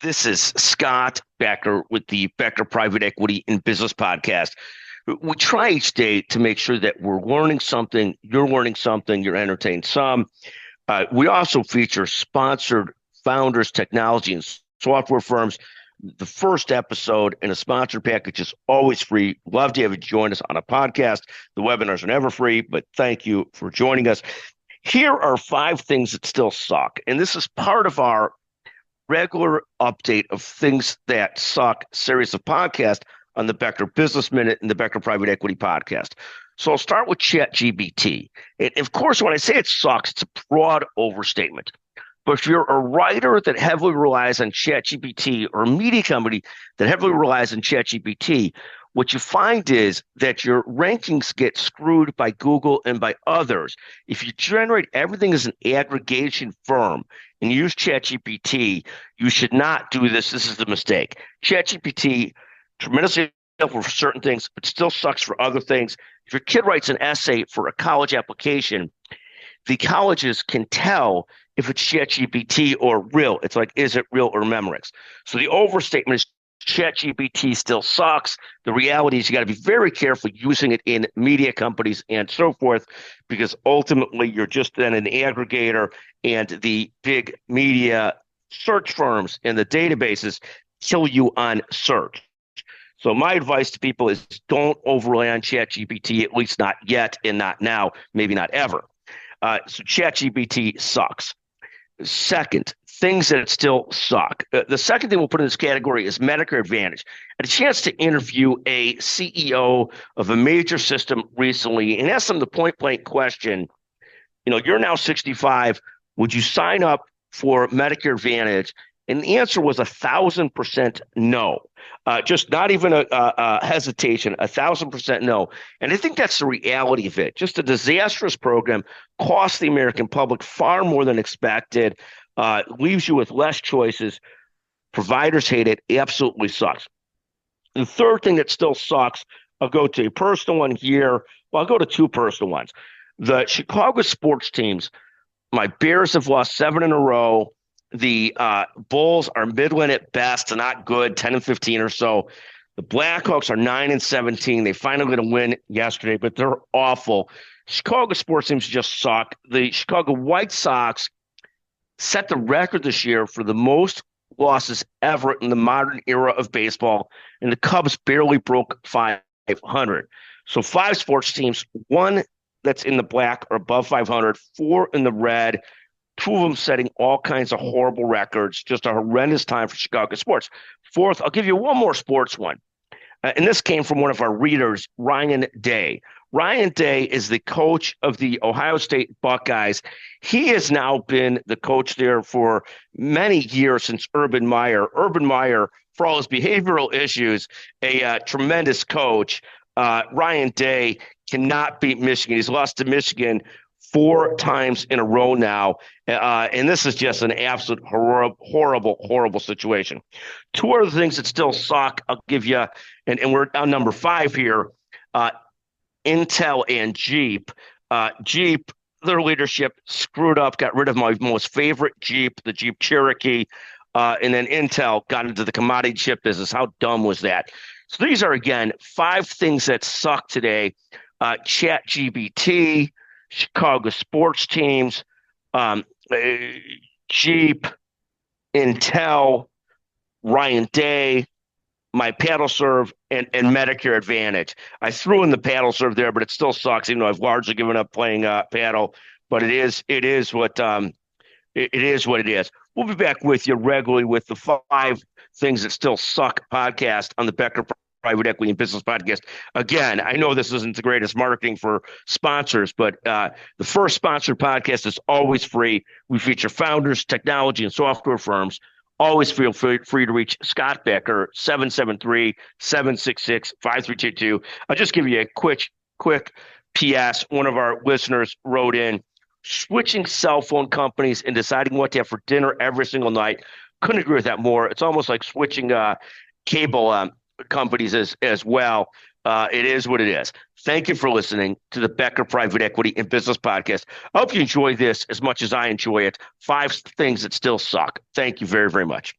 This is Scott Becker with the Becker Private Equity and Business Podcast. We try each day to make sure that we're learning something, you're entertained some. We also feature sponsored founders, technology, and software firms. The first episode in a sponsored package is always free. Love to have you join us on a podcast. The webinars are never free, but thank you for joining us. Here are 5 things that still suck, and this is part of our regular update of things that suck series of podcasts on the Becker Business Minute and the Becker Private Equity Podcast. So I'll start with ChatGPT. And of course, when I say it sucks, it's a broad overstatement. But if you're a writer that heavily relies on ChatGPT or a media company that heavily relies on ChatGPT, what you find is that your rankings get screwed by Google and by others. If you generate everything as an aggregation firm and use ChatGPT, you should not do this. This is the mistake. ChatGPT, tremendously helpful for certain things, but still sucks for other things. If your kid writes an essay for a college application, the colleges can tell if it's ChatGPT or real. It's like, is it real or Memorex? So the overstatement is ChatGPT still sucks. The reality is you got to be very careful using it in media companies and so forth, because ultimately you're just then an aggregator, and the big media search firms and the databases kill you on search. So my advice to people is don't overrely on ChatGPT, at least not yet and not now, maybe not ever. So ChatGPT sucks. Second, things that still suck. The second thing we'll put in this category is Medicare Advantage. I had a chance to interview a CEO of a major system recently and asked them the point-blank question, you're now 65. Would you sign up for Medicare Advantage? And the answer was 1,000% no. Just not even a hesitation, 1,000% no. And I think that's the reality of it. Just a disastrous program, cost the American public far more than expected, leaves you with less choices. Providers hate it, absolutely sucks. The third thing that still sucks, I'll go to a personal one here. Well, I'll go to 2 personal ones. The Chicago sports teams, my Bears have lost 7 in a row. The Bulls are middling at best, not good, 10-15 or so. The Blackhawks are 9-17. They finally got a win yesterday, but they're awful. Chicago sports teams just suck. The Chicago White Sox set the record this year for the most losses ever in the modern era of baseball, and the Cubs barely broke 500. So 5 sports teams, 1 that's in the black or above 500, 4 in the red. 2 of them setting all kinds of horrible records. Just a horrendous time for Chicago sports. Fourth, I'll give you one more sports one. And this came from one of our readers, Ryan Day. Ryan Day is the coach of the Ohio State Buckeyes. He has now been the coach there for many years since Urban Meyer. Urban Meyer, for all his behavioral issues, a tremendous coach. Ryan Day cannot beat Michigan. He's lost to Michigan 4 times in a row now. And this is just an absolute horrible situation. 2 other things that still suck, I'll give you, and we're on number 5 here, Intel and Jeep. Jeep, their leadership screwed up, got rid of my most favorite Jeep, the Jeep Cherokee, and then Intel got into the commodity chip business. How dumb was that? So these are, again, 5 things that suck today. ChatGPT, Chicago sports teams, Jeep, Intel, Ryan Day, my paddle serve, and Medicare Advantage. I threw in the paddle serve there, but it still sucks, even though I've largely given up playing paddle. But it is what it is. We'll be back with you regularly with the 5 things that still suck podcast on the Becker Private Equity and Business Podcast. Again, I know this isn't the greatest marketing for sponsors, but the first sponsored podcast is always free. We feature founders, technology, and software firms. Always feel free to reach Scott Becker, 773-766-5322. I'll just give you a quick PS. One of our listeners wrote in, switching cell phone companies and deciding what to have for dinner every single night. Couldn't agree with that more. It's almost like switching cable companies as well. It is what it is. Thank you for listening to the Becker Private Equity and Business Podcast. I hope you enjoy this as much as I enjoy it. 5 things that still suck. Thank you very, very much.